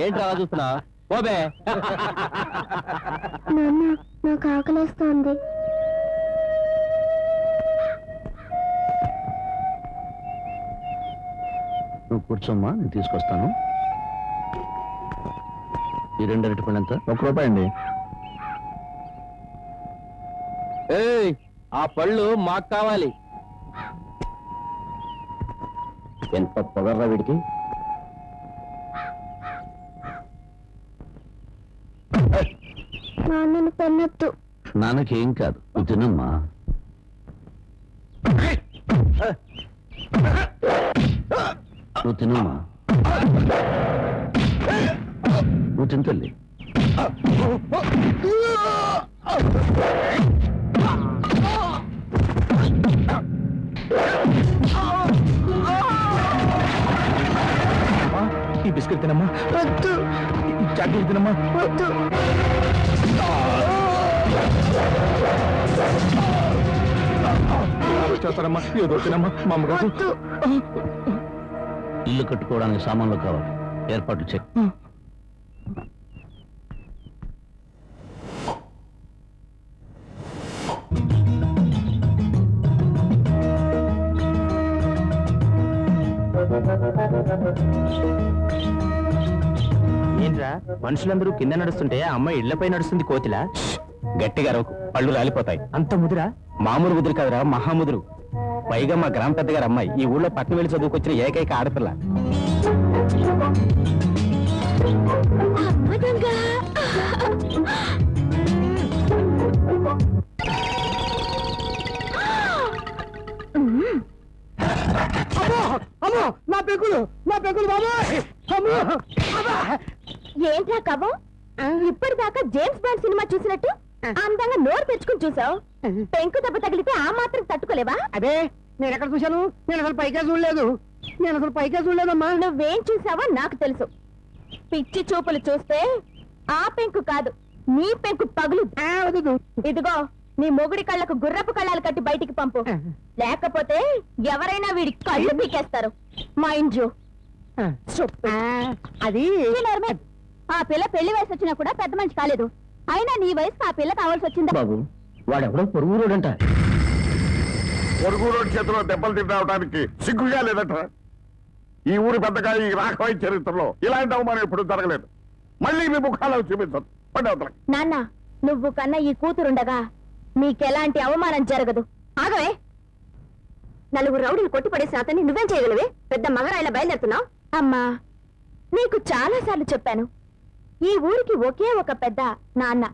ఏంట్రా చూస్తున్నా పోబే. నాకు ఆకలేస్తోంది. నువ్వు కూర్చోమ్మా, నేను తీసుకొస్తాను. ఈ 2 అరటిపళ్ళు ఎంత? ₹1 అండి. ఏయ్, ఆ పళ్ళు మాకు కావాలి. ఎంత పొగర్రా వీడికి. నాన్నని పెన్నొద్దు. నాన్నకేం కాదు, నువ్వు తినమ్మా. నువ్వు తినమ్మా, నువ్వు తింటల్లి. ఈ బిస్కెట్ తినమ్మా. ఈ చాక్లెట్ తినమ్మా. చేస్తారమ్మా, ఏదో తినమ్మా. మా అమ్మగారు ఇల్లు కట్టుకోవడానికి సామాన్లు కావాలి, ఏర్పాట్లు చెక్. ఏంట్రా మనుషులందరూ కింద నడుస్తుంటే ఆ అమ్మాయి ఇళ్లపై నడుస్తుంది కోతిలా? గట్టిగా అరవకు, పళ్ళు రాలిపోతాయి. అంత ముదురా? మామూలు ముదురు కాదురా, మహాముదురు. పైగా మా గ్రామ పెద్దగారు అమ్మాయి, ఈ ఊళ్ళో పట్నం వెళ్ళి చదువుకొచ్చిన ఏకైక ఆడపిల్ల. నా పెగులు బాబాయ్. ఏంట్రా కవ్వం, ఇప్పటిదాకా జేమ్స్ బాండ్ సినిమా చూసినట్టు అందంగా నోరు తెచ్చుకుని చూసావు. పెంకు దెబ్బ తగిలితే ఆ మాత్రం తట్టుకోలేవా? అదే నేను ఎక్కడ చూశాను? నేను అసలు పైకే చూడలేదమ్మా. నువ్వేం చూసావో నాకు తెలుసు. పిచ్చి చూపులు చూస్తే ఆ పెంకు కాదు, నీ పెంకు పగులు. ఇదిగో, నీ మొగుడి కళ్ళకు గుర్రపు కళ్ళాలు కట్టి బయటికి పంపు, లేకపోతే ఎవరైనా వీడి కళ్ళు పీకేస్తారు. Mind you. అది ఆ పిల్ల పెళ్లి వయసు వచ్చినా కూడా పెద్ద మనిషి కాలేదు. అయినా నీ వయసు ఆ పిల్ల కావాల్సి వచ్చిందా? బాబు, వాడెవడో పొరుగు రోడంట. పొరుగు రోడ్ చేతిలో దెబ్బలు తినడానికి సిగ్గుగా లేదట. ఈ ఊరి పెద్దగా ఈ రాఘవయ్య చరిత్రలో ఇలాంటి అవమానం ఎప్పుడు జరగలేదు. మళ్ళీ మీ ముఖాలు చూపించదు. నాన్న, నువ్వు కన్నా ఈ కూతురుండగా నీకెలాంటి అవమానం జరగదు. ఆగవే, నలుగురు రౌడీలు కొట్టిపడేసిన అతన్ని నువ్వేం చేయగలవే? పెద్ద మగరాయిలా బయలుదేరుతున్నావు. అమ్మా, నీకు చాలా సార్లు చెప్పాను, ఈ ఊరికి ఒకే ఒక పెద్ద నాన్న.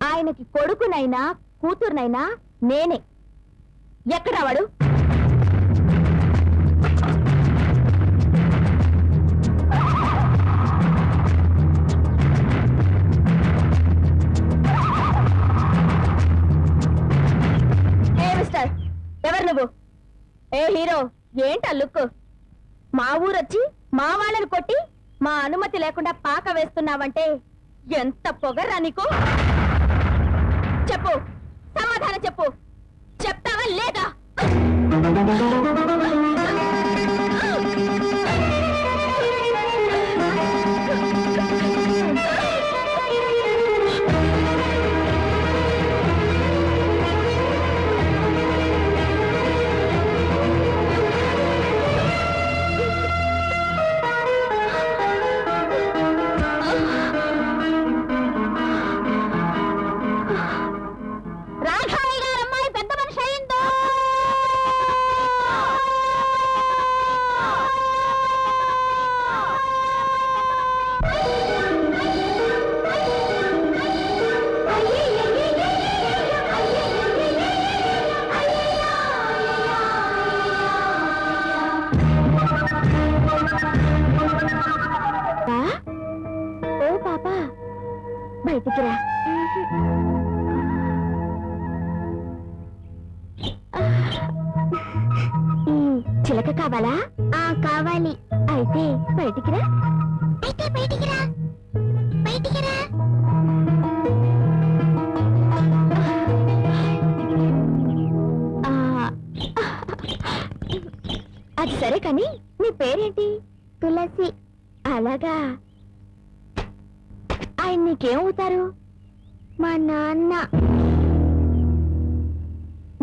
ఆయనకి కొడుకునైనా కూతురునైనా నేనే. ఎక్కడా వాడు? మిస్టర్, ఎవరు నువ్వు? ఏ హీరో, ఏంటా లుక్? మా ఊరొచ్చి మా వాళ్ళని కొట్టి మా అనుమతి లేకుండా పాక వేస్తున్నావంటే ఎంత పొగర్రా నీకు? చెప్పు, సమాధానం చెప్పు. చెప్తావా లేదా? బయటికి రా. చిలక కావాలా? కావాలి. అయితే బయటికి రా. బయటికి రా. అది సరే, కానీ నీ పేరేంటి? తులసి. అలాగా ఆయన నీకేమవుతారు? మా నాన్న.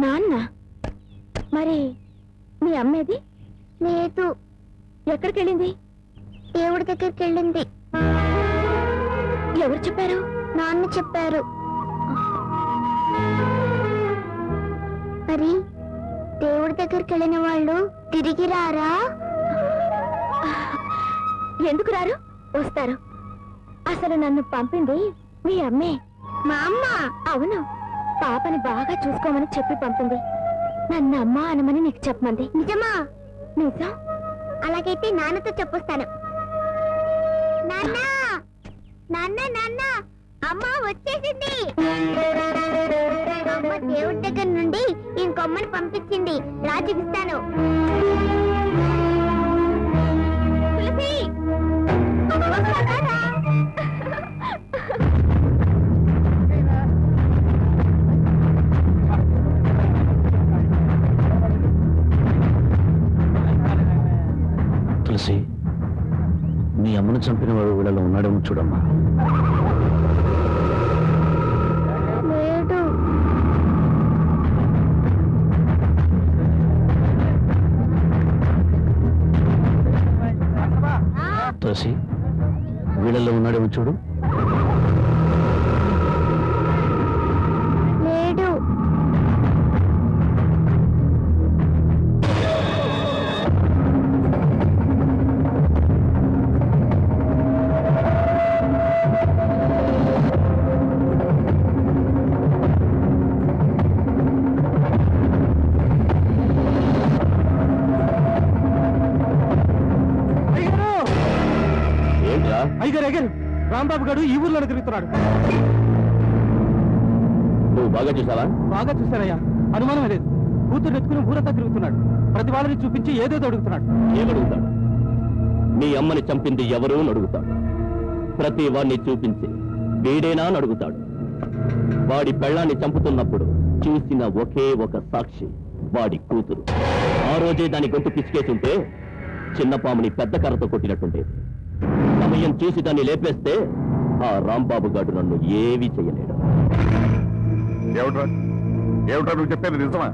నాన్న? మరి మీ అమ్మేది? లేదు. ఎక్కడికి వెళ్ళింది? దేవుడి దగ్గరికి వెళ్ళింది. ఎవరు చెప్పారు? నాన్న చెప్పారు. మరి దేవుడి దగ్గరికి వెళ్ళిన వాళ్ళు తిరిగి రారా? ఎందుకు రారు? వస్తారు. అసలు నన్ను పంపింది మీ అమ్మే. మా అమ్మ? అవును. పాపని బాగా చూసుకోమని చెప్పి పంపింది. నన్ను అమ్మ అనమని నీకు చెప్పమంది. నిజమా? నిజం. అలాగైతే నాన్నతో చెప్పొస్తాను. నాన్న, నాన్న, నాన్న, అమ్మ వచ్చేసింది. అమ్మ దేవుడి దగ్గర నుండి ఇంకొమ్మని పంపించింది. రా చూపిస్తాను. తులసి! వస్తారా? తులసి, మీ అమ్మను చంపిన వాడు వీళ్ళలో ఉన్నాడేమో చూడమ్మా. లేడు. తులసి, వీళ్ళలో ఉన్నాడేమో చూడు. లేడు. ఏంట్రా? అయ్యగారు అయ్యగారు, రాంబాబు గారు ఈ ఊర్లో తిరుగుతున్నాడు. నువ్వు బాగా చూసావా? బాగా చూశారయ్యా, అనుమానం లేదు. కూతురు ఎత్తుకుని ఊరంతా తిరుగుతున్నాడు. ప్రతి వాళ్ళని చూపించి ఏదేదో అడుగుతున్నాడు. ఏమడుగుతాడు? మీ అమ్మని చంపింది ఎవరు అని అడుగుతాడు. ప్రతి వాడిని చూపించి వీడేనా అని అడుగుతాడు. వాడి పెళ్ళాన్ని చంపుతున్నప్పుడు చూసిన ఒకే ఒక సాక్షి వాడి కూతురు. ఆ రోజే దాని గొంతు పిసికేసుంటే చిన్న పాముని పెద్ద కర్రతో కొట్టినట్టుండేది. సమయం చూసి దాన్ని లేపేస్తే ఆ రాంబాబు గారు నన్ను ఏమీ చెయ్యలేడు. ఏమిట్రా ఏమిట్రా నువ్వు చెప్పేది నిజమా?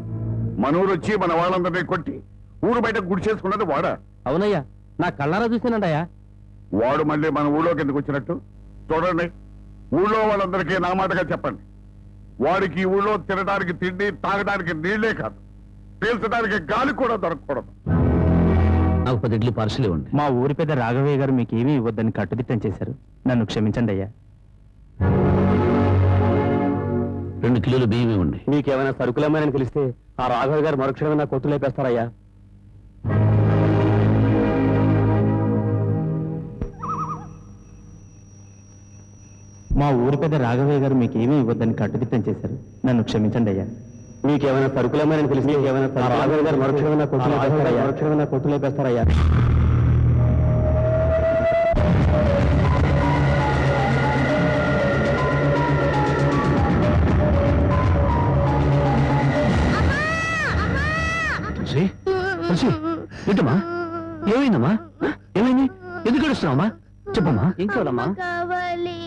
మనూరు వచ్చి మన వాళ్ళందరినీ కొట్టి ఊరు బయట గుడి చేసుకున్నది వాడా? అవునయ్యా, నా కళ్ళారా చూశానండయ్యా. వాడు మళ్ళీ మన ఊళ్ళోకి ఎందుకు వచ్చినట్టు? చూడండి, ఊళ్ళో వాళ్ళందరికీ నా మాటగా చెప్పండి. వాడికి ఈ ఊళ్ళో తినడానికి తిండి, తాగడానికి నీళ్లే కాదు, పీల్చడానికి గాలి కూడా దొరకకూడదు. నాకు 10 ఇడ్లీ పార్సల్ ఇవ్వండి. మా ఊరి పెద్ద రాఘవయ్య గారు మీకేమీ ఇవ్వద్దని కట్టుదిట్టం చేశారు. నన్ను క్షమించండి అయ్యా. 2 కిలోలు బియ్యం ఇవ్వండి. మీకేమైనా సరుకులేమని తెలిస్తే ఆ రాఘవయ్య గారు మరుక్షణమే నా కొట్టు లేపేస్తారయ్యా. మా ఊరి పెద్ద రాఘవయ్య గారు మీకేమీ ఇవ్వద్దని కట్టుదిట్టం చేశారు. నన్ను క్షమించండి అయ్యా. మీకేమైనా సరుకులేమని తెలిసి రాఘవయ్య గారు మరుక్షణమే నా కొట్టు లేపేస్తారయ్యా. తులసి, తులసి, ఏంటమ్మా? ఏమైందమ్మా? ఏమైంది? ఎందుకు ఏడుస్తున్నావమ్మా? చెప్పమ్మా. ఏం చూడమ్మా? కావాలి.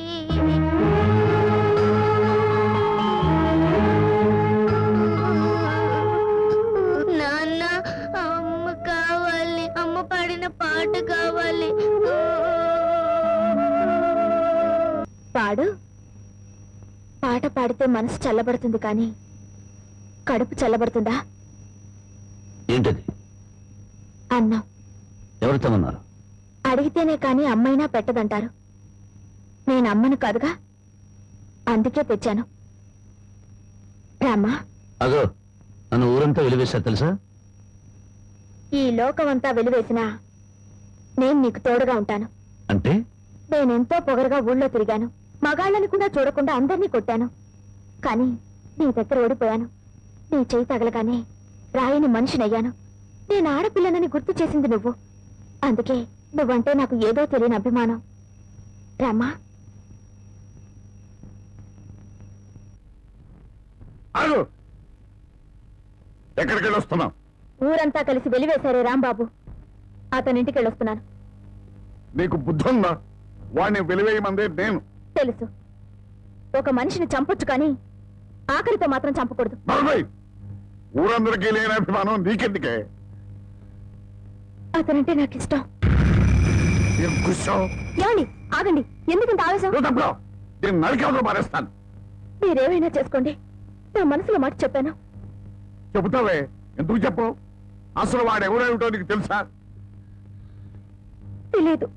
నాన్న, అమ్మ కావాలి. అమ్మ పాడిన పాట కావాలి. పాడు. పాట పాడితే మనసు చల్లబడుతుంది కానీ కడుపు చల్లబడుతుందా? ఏంటది? అన్నం. ఎవరు తమన్నారు? అడిగితేనే కాని అమ్మైనా పెట్టదంటారు. నేను అమ్మను కాదుగా, అందుకే తెచ్చాను. రామ్మా. అదో, నన్ను ఊరంతా వెలివేశారు తెలుసా? ఈ లోకమంతా వెలివేసినా నేను నీకు తోడుగా ఉంటాను. అంటే? నేనెంతో పొగరుగా ఊళ్ళో తిరిగాను. మగాళ్ళని కూడా చూడకుండా అందరినీ కొట్టాను. కానీ నీ దగ్గర ఓడిపోయాను. నీ చేయి తగలగానే రాయిని మనిషినయ్యాను. నేను ఆడపిల్లనని గుర్తు చేసింది నువ్వు. అందుకే నువ్వంటే నాకు ఏదో తెలియని అభిమానం. రామ్మా. ఆగు! ఎక్కడికి వెళ్ళొస్తున్నావు? ఊరంతా కలిసి వెలివేశారే రాంబాబు, అతనింటికి వెళ్ళొస్తున్నాను. నీకు బుద్ధి ఉందా? వాడిని వెలివేయమందే నేను. తెలుసు, ఒక మనిషిని చంపొచ్చు కానీ ఆఖరితో మాత్రం చంపకూడదు. బాబాయ్, ఊరందరికీ లేని అభిమానం నీకెందుకే? అతనంటే నాకు ఇష్టం. ఏం కూర్చోవు? ఏమండి, ఆగండి. ఎందుకంత ఆవేశం? నువ్వు తప్పుకో. నేను నరికేవలో మారేస్తాను. మీరేమైనా చేసుకోండి, నా మనసులో మాట చెప్పాను. చెబుతావే, ఎందుకు చెప్పు? అసలు వాడు ఎవరేమిటో నీకు తెలుసా? తెలియదు.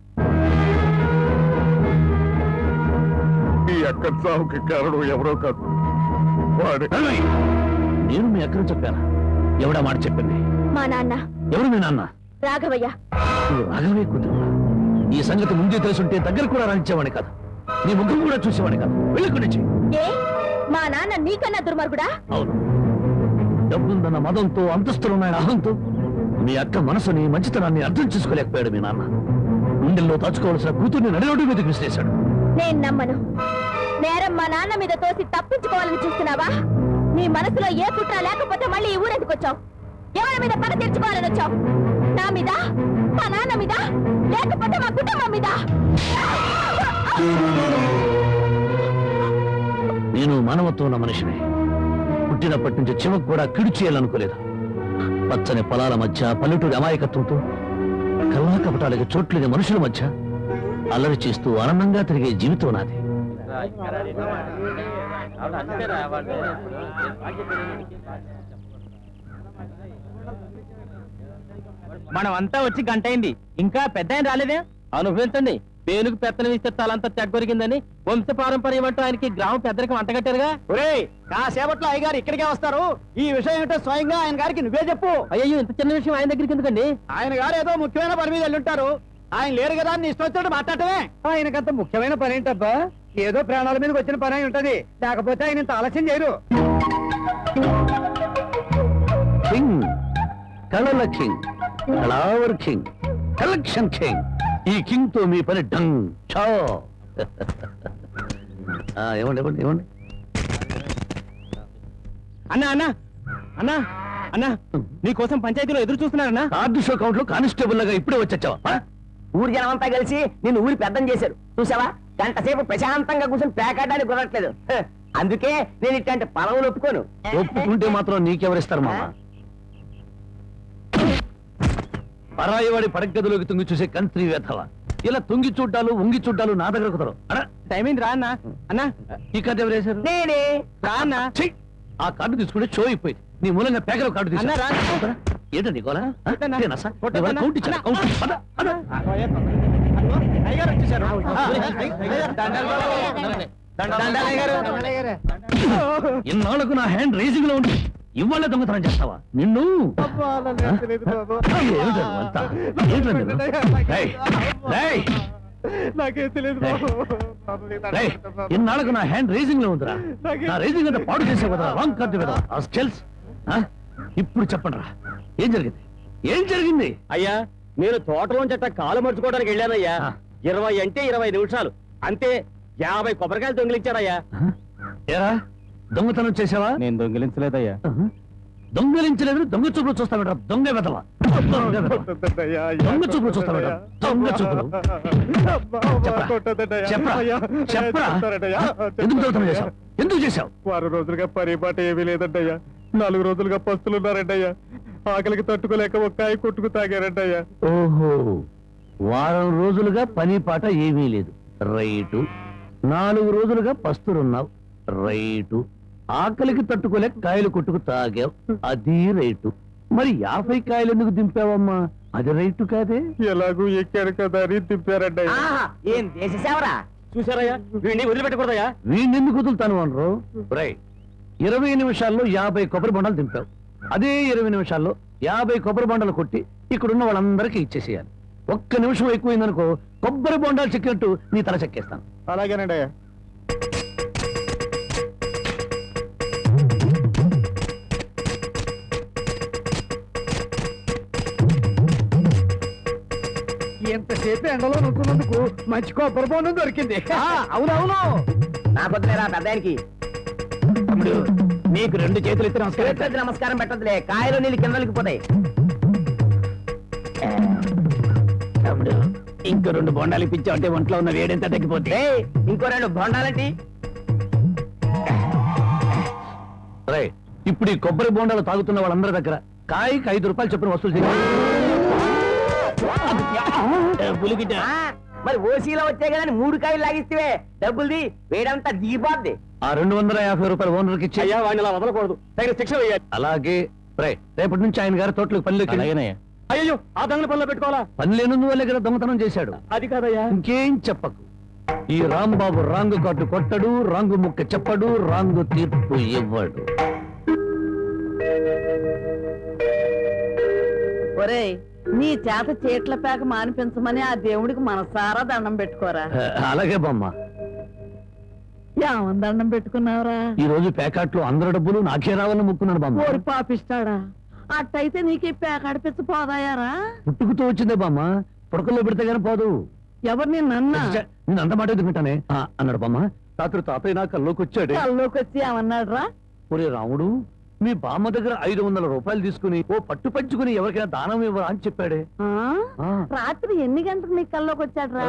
ఈ అక్క సావుకి కారణం ఎవరో కాదు, వాడే. నేను మీ అక్కను చెప్పాను. ఎవడా మాట చెప్పింది? మా నాన్న. ఎవరు మీ నాన్న? రాఘవయ్య. నువ్వు రాఘవే కూతురు. ఈ సంగతి ముందే తెలుసుంటే దగ్గర కూడా రానిచ్చేవాడి కాదు, నీ ముఖం కూడా చూసేవాడి కాదు. వెళ్ళి ఏ, మా నాన్న నీకన్నా దుర్మార్గుడా? అవును, డబ్బుందన్న మదంతో, అంతస్తులున్నాయన అహంతో మీ అక్క మనసుని, మంచితనాన్ని అర్థం చేసుకోలేకపోయాడు మీ నాన్న. గుండెల్లో దాచుకోవాల్సిన కూతుర్ని నడిరోడ్డు మీదకి విసిరేశాడు. నేను నమ్మను. నేరం మా నాన్న మీద తోసి తప్పించుకోవాలని చూస్తున్నావా? నీ మనసులో ఏ కుట్ర లేకపోతే మళ్ళీ ఈ ఊరెందుకు వచ్చావు? ఎవరి మీద పగ తీర్చుకోవాలని వచ్చావు? నా మీద, మా నాన్న మీద, లేకపోతే మా కుటుంబం మీద? నేను మానవత్వం ఉన్న మనిషిని. పుట్టినప్పటి నుంచి చివకు కూడా కిడు చేయాలనుకోలేదు. పచ్చని పొలాల మధ్య, పల్లెటూరి అమాయకత్వంతో, కల్లా కపటాలకి చోట్లేని మనుషుల మధ్య అల్లరి చేస్తూ ఆనందంగా తిరిగే జీవితం నాది. మనం అంతా వచ్చి గంట అయింది, ఇంకా పెద్ద ఆయన రాలేదే? అనుభవించండి. పేనుకు పెత్తనం ఇస్తే తలంతా తెగ్గొరిగిందని వంశ పారంపర్యం అంటూ ఆయనకి గ్రామ పెద్దరికి వంటగట్టారుగా. ఒరేయ్, కాసేపట్లో అయ్యగారు ఇక్కడికే వస్తారు. ఈ విషయం ఏంటో స్వయంగా ఆయన గారికి నువ్వే చెప్పు. అయ్యో, ఇంత చిన్న విషయం ఆయన దగ్గరికి ఎందుకండి? ఆయన గారు ఏదో ముఖ్యమైన పని మీద వెళ్ళుంటారు. ఆయన లేరు కదా అని ఇష్టం వచ్చినట్టు మాట్లాడటమే. ఆయనకంత ముఖ్యమైన పని ఏంటబ్బా? ఏదో ప్రాణాల మీదకి వచ్చిన పని అయి ఉంటది, లేకపోతే ఆయన ఇంత ఆలస్యం చేయరు. కింగ్, కళల కింగ్, కళావర్ కింగ్, కలెక్షన్ కింగ్. ఈ కింగ్ తో మీ పని డంగ్ చో. ఏమండి ఏమండి ఏమండి అన్నా అన్నా అన్నా అన్నా, నీకోసం పంచాయతీలో ఎదురు చూస్తున్నారన్నా. కార్డు షో కౌంట్ లో కానిస్టేబుల్ లాగా ఇప్పుడే వచ్చావా? ఊరి జనం అంతా కలిసి నిన్ను ఊరి పెద్దం చేశారు చూసావా? గంట సేపు ప్రశాంతంగా కూర్చొని పేకాడడానికి కుదరట్లేదు. అందుకే నేను ఇట్లాంటి పొలవులు ఒప్పుకోను. ఒప్పుకుంటే మాత్రం నీకెవరిస్తారు మామ? పరాయివాడి పడగదిలోకి తుంగి చూసే కంత్రి వేధవ. ఇలా తుంగి చూడ్డాలు, ఉంగి చూడ్డాలు నా దగ్గర కుదరవు. టైం అయింది రా అన్నా. అన్నా, ఈ కార్డు ఎవరు వేశారు? నేనే. రా అన్నా. ఛీ! ఆ కార్డు తీసుకుంటే షో అయిపోయింది. నీ మూలంగా పేకల కార్డు అన్నా, రా. ఏంటండి గోలా? కొట్టన్నా. ఇదేనా సార్? కొట్టన్నా. ఎవరు కౌంట్ ఇచ్చారా? కౌంట్ ఇచ్చారా? పద, పద. అయ్యగారు వచ్చేసారు. దండాలు అయ్యగారు. ఇన్నాళ్ళకు నా హ్యాండ్ రేసింగ్ లో ఉంది, ఇవాళ దొంగతనం చేస్తావా? నిన్ను నాకే తెలియదు. ఇన్నాళ్ళకు నా హ్యాండ్ రేసింగ్ లో ఉందిరా. నా రేసింగ్ అంటే పాడు చేసే కదా, రాంగ్ కార్డు కదా. ఇప్పుడు చెప్పండి రా, ఏం జరిగింది? ఏం జరిగింది? అయ్యా, నేను తోటలోంచి అట్ట కాలు మర్చుకోవడానికి వెళ్ళానయ్యా. 20 అంటే 20 నిమిషాలు అంతే. 50 కొబ్బరికాయలు దొంగిలించారయ్యా. ఏరా, దొంగతనం చేసావా? నేను దొంగిలించలేదయ్యా. దొంగలించలేదు, దొంగ చూపులు చూస్తావేట. దొంగ వెదవా, దొంగ చూపులు చూస్తావేట. దొంగ చూపులు. చెప్పరా, చెప్పరా, ఎందుకు దొంగతనం చేశావు? ఎందుకు చేశావు? 6 రోజులుగా పరిపాట ఏమీ లేదంటయ్యా. 4 రోజులుగా పస్తులున్నారంటయ్యా. ఆకలికి తట్టుకోలేక ఒక్కాయి కొట్టుకు తాగారంటయ్యా. ఓహో, వారం రోజులుగా పని పాట ఏమీ లేదు, రైటు. 4 రోజులుగా పస్తులున్నావు, రైటు. ఆకలికి తట్టుకోలేక కాయలు కొట్టుకు తాగావు, అది రైటు. మరి 50 కాయలు ఎందుకు దింపావమ్మా? అది రైటు కాదే. ఎలాగూ ఎక్కారు కదా అని తిప్పారంటయ్యా. ఆహా, ఏం దేశ సేవరా? చూసారయ్యా, వీడిని వదిలిపెట్టకూడదయ్యా. వీణెందుకు వదులుతాను అనరు? రై, 20 నిమిషాల్లో 50 కొబ్బరి బొండాలు దింపావు. అదే 20 నిమిషాల్లో 50 కొబ్బరి బొండాలు కొట్టి ఇక్కడున్న వాళ్ళందరికీ ఇచ్చేసేయాలి. 1 నిమిషం ఎక్కువైందనుకో, కొబ్బరి బొండాలు చెక్కినట్టు నీ తల చెక్కేస్తాను. అలాగేనండి అయ్యా. ఎంతసేపు ఎండలో నుంచున్నందుకు మంచి కొబ్బరి బొండం దొరికింది. అవునవును, నా పొద్దులేరా పెద్ద ఆయనకి. తమ్ముడు, నీకు 2 చేతులు ఎత్తి నమస్కారం. చేతులెత్తి నమస్కారం పెట్టదులే, కాయలు నీళ్ళు కిందలకి పోతాయి. తమ్ముడు ఇంకో 2 బొండాలు ఇప్పించావు అంటే ఒంట్లో ఉన్న వేడెంత తగ్గిపోతే. ఏయ్, ఇంకో 2 బొండాలంటి. ఇప్పుడు ఈ కొబ్బరి బోండాలు తాగుతున్న వాళ్ళందరి దగ్గర కాయకి 5 రూపాయలు చొప్పున వసూలు చేయాలి. పులిగిట ఆ, మరి ఓసీలో వచ్చాయి కదా 3 కాయలు లాగిస్తే డబ్బుల్ది వేడంతా దిగిపోద్ది. ఆ 250 రూపాయలు ఓనర్కి ఇచ్చి అయ్యా వాడిని అలా వదలకూడదు, తగిన శిక్ష వేయాలి. అలాగే రేపటి నుంచి ఆయన గారి తోటలకు పనిలోకి అయ్యో ఆ దొంగల పనిలో పెట్టుకోవాలా? పని లేనందువల్లే కదా దొంగతనం చేశాడు. అది కాదయ్యా. ఇంకేం చెప్పకు. ఈ రాంబాబు రాంగు కార్డు కొట్టడు, రాంగు ముక్క చెప్పడు, రాంగు తీర్పు ఇవ్వడు. ఒరేయ్, నీ చేత చీట్ల పేక మానిపించమని ఆ దేవుడికి మనసారా దండం పెట్టుకోరా. అలాగే బామ్మ. ఏమని దండం పెట్టుకున్నావురా? ఈ రోజు ప్యాకెట్లో అందరి డబ్బులు నాకే రావాలని ముక్కున్నాను బామ్మ. ఓరి పాపిస్తాడా, అట్టయితే నీకు ఈ పేక అడిపించ పోదాయారా? పుట్టుకుతూ వచ్చిందే బామ్మ, పుడకల్లో పెడితే గానీ పోదు. ఎవరు నిన్న నేను అంత మాట ఎందుకుంటానే అన్నాడు బామ్మ. రాత్రి తాతయ్య నా కల్లోకి వచ్చాడే. కల్లోకి వచ్చి ఏమన్నాడు రా? ఒరే రాముడు, మీ బామ్మ దగ్గర 500 రూపాయలు తీసుకుని ఓ పట్టు పంచుకుని ఎవరికైనా దానం ఇవ్వరా అని చెప్పాడే. ఆ. రాత్రి ఎన్ని గంటలకు నీ కల్లోకి వచ్చాడు రా?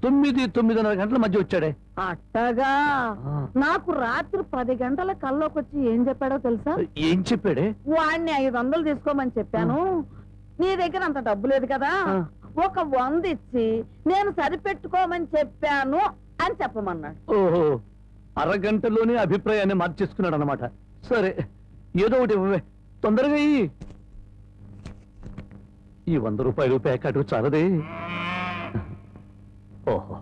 9-9:30 గంటల మధ్య వచ్చాడే. అట్టగా ఆ. నాకు రాత్రి 10 గంటల కల్లోకి వచ్చి ఏం చెప్పాడో తెలుసా? ఏం చెప్పాడే? వాడిని 500 తీసుకోమని చెప్పాను. నీ దగ్గర అంత డబ్బు లేదు కదా, ఆ. ఒక 100 ఇచ్చి నేను సరిపెట్టుకోమని చెప్పాను అని చెప్పమన్నాడు. ఓహో, అరగంటలోనే అభిప్రాయాన్ని మార్చేసుకున్నాడు అనమాట. సరే, ఏదో ఒకటి ఇవ్వవే, తొందరగా ఇయ్యి. ఈ 100 రూపాయలు ప్యాకెట్ చాలదే. ఓహో,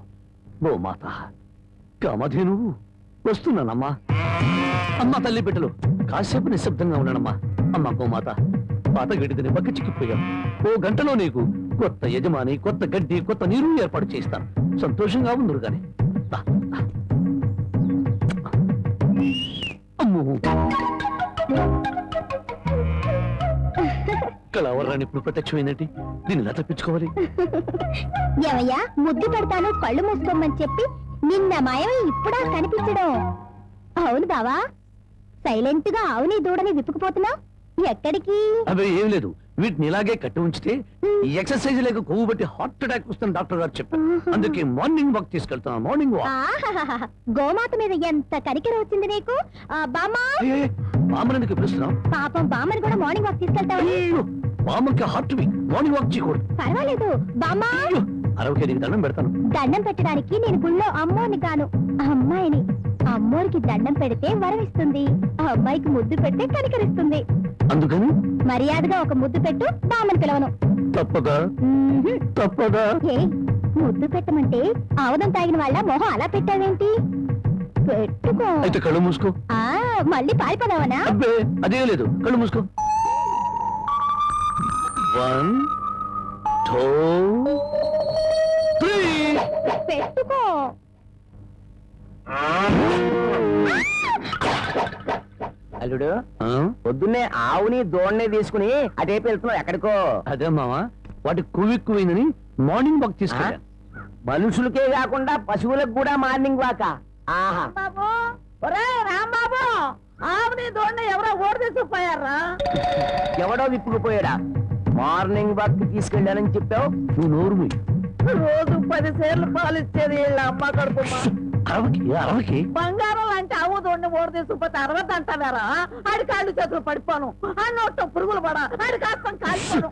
గోమాత కామధేను వస్తున్నానమ్మా. అమ్మ తల్లి బిడ్డలు కాసేపు నిశ్శబ్దంగా ఉన్నానమ్మా. అమ్మ గోమాత, పాత గడ్డిని పక్క చిక్కిపోయాం. ఓ గంటలో నీకు కొత్త యజమాని, కొత్త గడ్డి, కొత్త నీరు ఏర్పాటు చేస్తాను. సంతోషంగా ఉందరు గాని. అమ్మో, కళావరాన్ని ఇప్పుడు ప్రత్యక్షమైందంటే దీన్ని ఎలా తప్పించుకోవాలి? ఏమయ్యా, ముద్దు పెడతాను కళ్ళు మూసుకోమని చెప్పి నిన్న మాయమై ఇప్పుడా కనిపించడం? అవును బావా, సైలెంట్ గా ఆవుని దూడని విప్పుకుపోతున్నావు ఎక్కడికి? అవి ఏం లేదు, వీటిని ఇలాగే కట్టి ఉంచితే ఈ ఎక్సర్సైజ్ లేక కొవ్వు బట్టి హార్ట్ అటాక్ వస్తుంది డాక్టర్ గారు చెప్పారు. అందుకే మార్నింగ్ వాక్ తీసుకెళ్తున్నాను. Morning walk. ఆహాహాహా, గోమాత మీద ఎంత కరికెర వచ్చింది నీకు. బామ్మా, బామ్మనందుకు పిలుస్తున్నాం. పాపం బామ్మని కూడా మార్నింగ్ వాక్ తీసుకెళ్తావు. బామ్మకి హార్ట్ మార్నింగ్ వాక్ చేయకూడదు. పర్వాలేదు బామ్మా, 60 దండం పెడతాను. దండం పెట్టడానికి నేను గుళ్ళో అమ్మోని కాను, అమ్మాయిని. అమ్మోరికి దండం పెడితే వరం ఇస్తుంది, ఆ అమ్మాయికి ముద్దు పెడితే కనికరిస్తుంది. అందుకని మర్యాదగా ఒక ముద్దు పెట్టు, బామ్మని పిలవను. తప్పదా? తప్పదా? ఏ, ముద్దు పెట్టమంటే ఆవదం తాగిన వాళ్ళ మొహం అలా పెట్టావేంటి? పెట్టుకో. అయితే కళ్ళు మూసుకో. మళ్ళీ పారిపోదావనా? అబ్బే, అదే లేదు, కళ్ళు మూసుకో. 1 2 3. పెట్టుకో. అల్లుడు, ఆ? పొద్దున్నే ఆవుని దోణ్ణి తీసుకుని అటేపు వెళ్తున్నావు ఎక్కడికో? అదే మావా, వాటి ఎక్కువైందని మార్నింగ్ వాక్ తీసుకెళ్ళా. మనుషులకే కాకుండా పశువులకు కూడా మార్నింగ్ వాక. ఆహా, బాబు, ఒరే రాంబాబు, ఆవుని దోణ్ణి ఎవరో ఓడి తీసుకుపోయారా? ఎవడో విప్పుకుపోయాడా? మార్నింగ్ వాక్ తీసుకెళ్ళానని చెప్పావు. నువ్వు నోరు మూయి. రోజు 10 సేర్లు పాలు ఇచ్చేది వీళ్ళ అమ్మ కడుపు. అరవకి బంగారం లాంటి ఆవు దోణ్ణి ఓడి తీసుకుపోతే 60 అంటారా? ఆడి కాళ్ళు చేతులు పడిపోను, ఆ నోట్లో పురుగులు పడా, ఆడి కాస్తం కాల్పోను.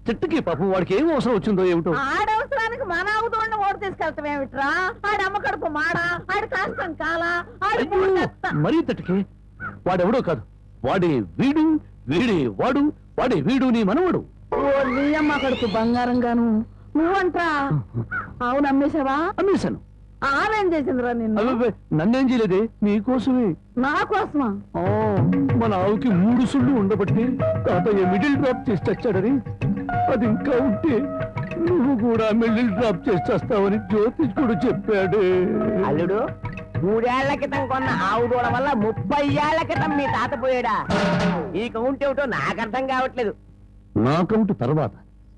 చెట్టుకి పాపం వాడికి ఏం అవసరం వచ్చిందో ఏమిటో. ఆడవసరానికి మన ఆవు దోణ్ణి ఓడి తీసుకెళ్తాం ఏమిట్రా? ఆడి అమ్మ కడుపు మాడా, ఆడి కాస్తం కాలా, ఆడి అయ్యో, చెత్త. మరీ తట్టుకే. వాడెవడో కాదు, వాడే వీడు, వీడే వాడు, వాడే వీడు నీ మనవడు. ఓ నీ అమ్మ కడుపు బంగారం గాను. నువ్వంట్రా ఆవును అమ్మేశావా? అమ్మేశాను. ఆవేం చేసిందిరా నిన్ను? అబ్బబ్బే, నన్నేం చేయలేదే, నీకోసమే. నా కోసమా? ఆ, మన ఆవుకి 3 సుళ్ళు ఉండబట్టి తాతయ్య మిడిల్ డ్రాప్ చేసి చచ్చాడని, అది ఇంకా ఉంటే నువ్వు కూడా మిడిల్ డ్రాప్ చేసి చేస్తావని జ్యోతిష్కుడు చెప్పాడు. అల్లుడు, 3 ఏళ్ల క్రితం కొన్న ఆవు దూడ వల్ల 30 ఏళ్ల క్రితం మీ తాత పోయాడా? ఈ కౌంట్ ఏమిటో నాకు అర్థం కావట్లేదు. నా కౌంట్ తర్వాత,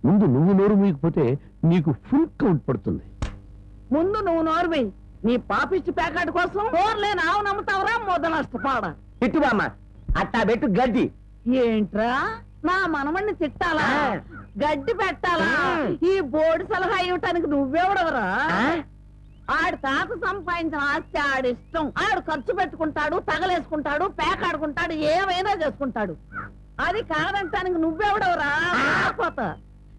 ముందు నువ్వు నోరు మూయకపోతే నీకు ఫుల్ కౌంట్ పడుతుంది. ముందు నువ్వు నోరువి. నీ పాపిచ్చి ప్యాకెట్ కోసం నోరులేని ఆవు నమ్ముతావరా? మొద నష్టపాడ. తిట్టుబామ్మ, అట్టా పెట్టు గడ్డి. ఏంట్రా నా మనమణ్ణి తిట్టాలా? గడ్డి పెట్టాలా ఈ బోర్డు సలహా ఇవ్వటానికి నువ్వెవడవరా ఆడి తాత సంపాదించిన ఆస్తి ఆడిష్టం ఆడు ఖర్చు పెట్టుకుంటాడు తగలేసుకుంటాడు పేకాడుకుంటాడు ఏమైనా చేసుకుంటాడు అది కాదంటానికి నువ్వెవడవరా పోత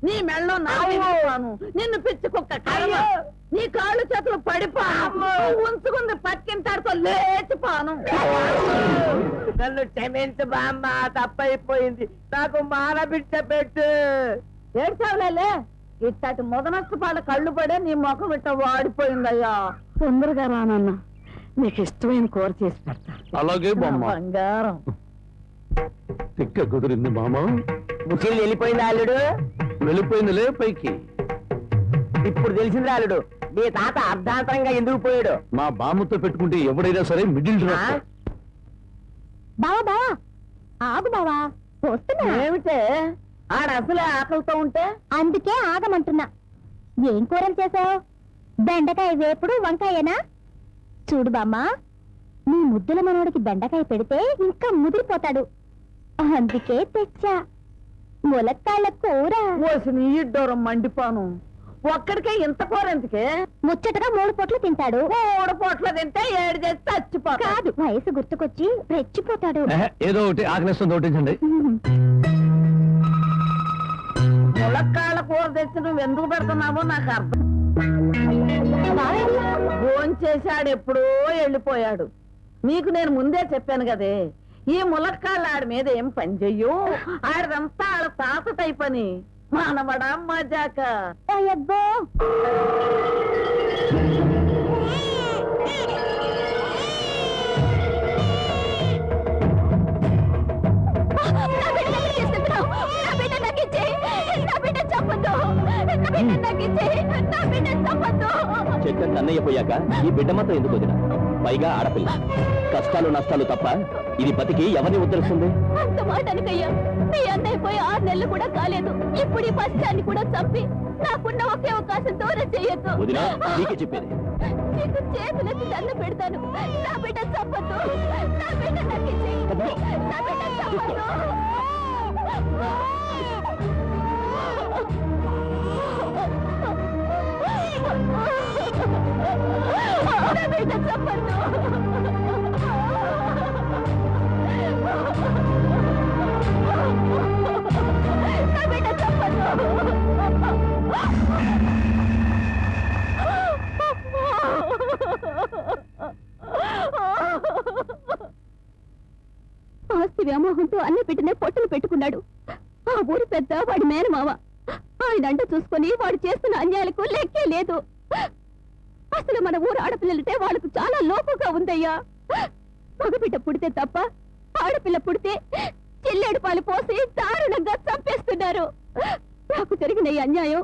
నీ మెళ్ళో నాను నిన్ను పిచ్చి కుక్క కర్మ నీ కాళ్ళు చేతులు పడిపోను ఉంచుకుంది పక్కింటాడుతో లేచిపోను నన్ను క్షమించు బామ్మ తప్పైపోయింది నాకు మానబిడ్డ పెట్టు ఏడ్చావులే ఇట్టటి మొదనష్టపాళ్ళ కళ్ళు పడే నీ ముఖం ఇట్ట వాడిపోయిందయ్యా తొందరగా రానన్న నీకు ఇష్టమైన కూర చేసి పెడతా అలాగే బంగారం తిక్క కుదిరింది మామ ముసలి వెళ్ళిపోయింది అల్లుడు వెళ్ళిపోయిందిలే పైకి. ఇప్పుడు తెలిసింది అల్లుడు మీ తాత అర్ధాంతరంగా ఎందుకు పోయాడు మా బామ్మతో పెట్టుకుంటే ఎవడైనా సరే మిడిల్ ఆ? బావా బావా ఆగు బావా వస్తున్నా ఏమిటే ఆడ అసలే ఆకలితో ఉంటే అందుకే ఆగమంటున్నా ఏం కూరలు చేసావు బెండకాయ వేపుడు వంకాయేనా చూడు బామ్మ నీ ముద్దుల మనోడికి బెండకాయ పెడితే ఇంకా ముదిరిపోతాడు అందుకే తెచ్చా ములక్కాళ్ళ కూర ఓసి నీ ఇడ్డోరం మండిపోను ఒక్కడికే ఇంత కూర ఎందుకే ముచ్చటగా 3 పూట్లు తింటాడు 3 పూట్ల తింటే 7 చేసి చచ్చిపోతా కాదు వయసు గుర్తుకొచ్చి రెచ్చిపోతాడు ఏదో ఒకటి ఆకలిస్తుంది ఒకటించండి. ములక్కాళ్ళ కూర తెచ్చి నువ్వు ఎందుకు పెడుతున్నావో నాకు అర్థం భోంచేశాడు ఎప్పుడో వెళ్ళిపోయాడు నీకు నేను ముందే చెప్పాను కదే ఈ ములక్కాళ్ళ ఆడి మీద ఏం పని చెయ్యు ఆడదంతా ఆడ తాత టైపని మానవడా మజాక అయ్యబ్బో చెట్టు అన్నయ్య పోయాక ఈ బిడ్డ మాత్రం ఎందుకు వదిన? పైగా ఆడపిల్ల కష్టాలు నష్టాలు తప్ప ఇది బతికి ఎవరిని ఉద్ధరిస్తుంది? అంత మాట అనకయ్యా మీ అన్నయ్య పోయి 6 నెలలు కూడా కాలేదు ఇప్పుడు ఈ పశ్చాన్ని కూడా చంపి నాకున్న ఒకే అవకాశం దూరం చేయొద్దు వదిన నీకే చెప్పేది. నీకు చేతులెత్తి దండ పెడతాను నా బిడ్డ చంపొద్దు నా బిడ్డ నాకు ఇచ్చేయ్. నా బిడ్డ చంపొద్దు నా బిడ్డ చంపొద్దు నా బిడ్డ చంపొద్దు ఆస్తి వ్యామోహంతో అన్న బిడ్డనే పొట్టలు పెట్టుకున్నాడు ఆ ఊరి పెద్ద వాడి మేనమావ ఆయన అంట చూసుకొని వాడు చేస్తున్న అన్యాయాలకు లెక్కే లేదు అసలు మన ఊరు ఆడపిల్లలంటే వాళ్ళకు చాలా లోపుగా ఉందయ్యా మగబిడ్డ పుడితే తప్ప ఆడపిల్ల పుడితే చెల్లెడు పాలు పోసి దారుణంగా చంపేస్తున్నారు నాకు జరిగిన ఈ అన్యాయం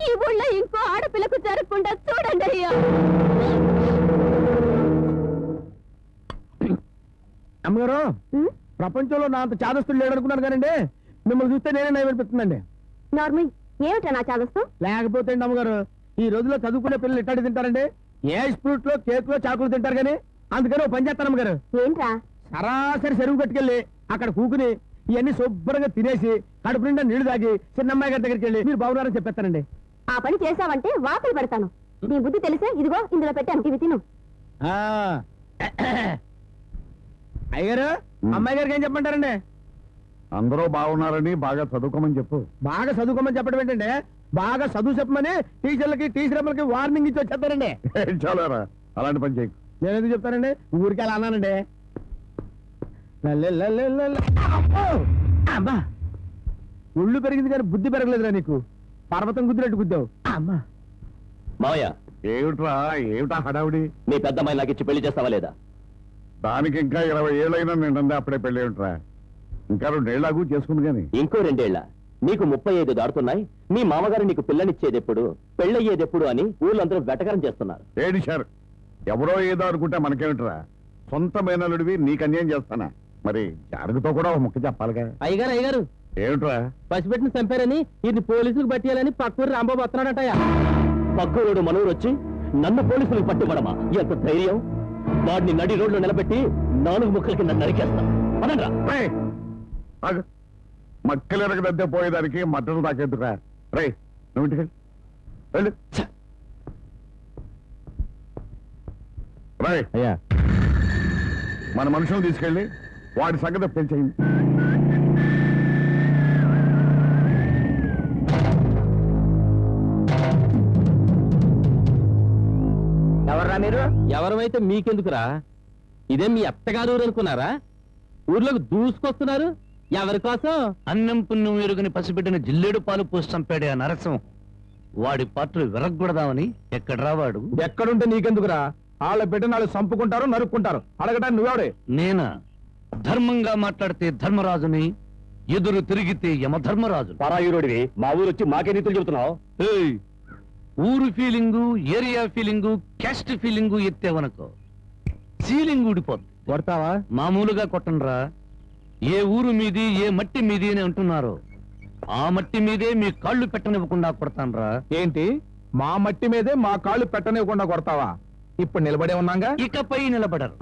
ఈ ఊళ్ళో ఇంకో ఆడపిల్లకు జరగకుండా చూడండి అయ్యా అమ్మగారు ప్రపంచంలో నా అంత చాదస్తులు లేడనుకున్నాను కానండి మిమ్మల్ని చూస్తే నేనే నయమనిపిస్తుందండి. నార్మల్ ఏమిటా నా చాదస్తం లేకపోతే అండి అమ్మగారు ఈ రోజుల్లో చదువుకునే పిల్లలు ఇట్టాడి తింటారండి ఏ ఫ్రూట్ లో కేక్ లో చాకులు తింటారు కానీ అందుకని ఓ పని చేస్తాను అమ్మగారు ఏంట్రా సరాసరి చెరువు కట్టుకెళ్ళి అక్కడ కూకుని ఇవన్నీ శుభ్రంగా తినేసి కడుపు నిండా నీళ్లు తాగి చిన్నమ్మాయి గారి దగ్గరికి వెళ్ళి మీరు బాగున్నారని చెప్పేస్తానండి. ఆ పని చేసావంటే వాతలు పెడతాను నీ బుద్ధి తెలిసే ఇదిగో ఇందులో పెట్టాను ఇవి తిను ఆ. అయ్యగారు అమ్మాయి గారికి ఏం చెప్పమంటారండి? అందరూ బాగున్నారని బాగా చదువుకోమని చెప్పు. బాగా చదువుకోమని చెప్పడం ఏంటంటే బాగా చదువు చెప్పమని టీచర్లకి టీచర్లకి వార్నింగ్ ఇచ్చి వచ్చేస్తారండి. చాలారా అలాంటి పని చేయకు. నేను ఎందుకు చెప్తానండి ఊరికి అలా అన్నానండి. అమ్మా ఒళ్ళు పెరిగింది కానీ బుద్ధి పెరగలేదురా నీకు పర్వతం గుద్దినట్టు గుద్దావు అమ్మా. మావయ్య ఏమిటా హడావుడి? నీ పెద్దమ్మాయి నాకు ఇచ్చి పెళ్లి చేస్తావా లేదా? దానికి ఇంకా 20 ఏళ్ళైనా నిండా అప్పుడే పెళ్ళి ఏమిట్రా? ఇంకా 2 ఏళ్ళకు చేసుకుంది కానీ ఇంకో 2 ఏళ్ల నీకు 35 దాడుతున్నాయి. మీ మామగారు నీకు పిల్లనిచ్చేదెప్పుడు పెళ్ళయ్యేదెప్పుడు అని ఊళ్ళందరూ వెటకరం చేస్తున్నారు. ఏడిశారు. ఎవరో ఏదో అనుకుంటే మనకేమిట్రా? సొంత మేనలుడివి నీకు అన్యాయం చేస్తానా? మరి జారుగుతో కూడా ఒక ముక్క చెప్పాలిగా. అయ్యగారు ఏమిట్రా? పసిపెట్టిన చంపారని ఇది పోలీసులకు పట్టేయాలని పక్కూరు రాంబాబు వస్తున్నాడటయ్యా. పక్కూరుడు మనూరు వచ్చి నన్ను పోలీసులకు పట్టివ్వడమా? ఎంత ధైర్యం! వాడిని నడి రోడ్లో నిలబెట్టి 4 ముక్కల కింద నరికేస్తా. అనండ్రా. ఏయ్, ఆగు. మక్కలెరగదంతే పోయేదానికి మటన్ దాకెందుకురా రే నువ్వు ఇంటికి వెళ్ళు రే అయ్యా మన మనుషులను తీసుకెళ్ళి వాడి సంగతి పెంచేయండి ఎవర్రా మీరు? ఎవరమైతే మీకెందుకురా? ఇదే మీ అత్తగారు అనుకున్నారా? ఊర్లోకి దూసుకొస్తున్నారు ఎవరి కోసం? అన్నం పుణ్యం ఎరుగని పసిబిడ్డని జిల్లేడు పాలు పోసి చంపాడే ఆ నరసం వాడి పాత్రలు విరగ్గొడదామని ఎక్కడ రావాడు? ఎక్కడుంటే నీకెందుకురా? వాళ్ళ బిడ్డ నాళ్ళు చంపుకుంటారు నరుక్కుంటారు, అడగటానికి నువ్వెవడే? నేనా? ధర్మంగా మాట్లాడితే ధర్మరాజుని, ఎదురు తిరిగితే యమధర్మరాజు. పరాయురుడివి మా ఊరు వచ్చి మాకే నీతులు చెబుతున్నావు. ఏయ్, ఊరు feeling, area feeling, caste feeling ఎత్తేవనుకో సీలింగ్ ఊడిపోద్ది. కొడతావా? మామూలుగా కొట్టనరా. ఏ ఊరు మీది, ఏ మట్టి మీది అని అంటున్నారో ఆ మట్టి మీదే మీ కాళ్ళు పెట్టనివ్వకుండా కొడతానరా. ఏంటి మా మట్టి మీదే మా కాళ్ళు పెట్టనివ్వకుండా కొడతావా? ఇప్పుడు నిలబడే ఉన్నాగా. ఇకపై నిలబడరు.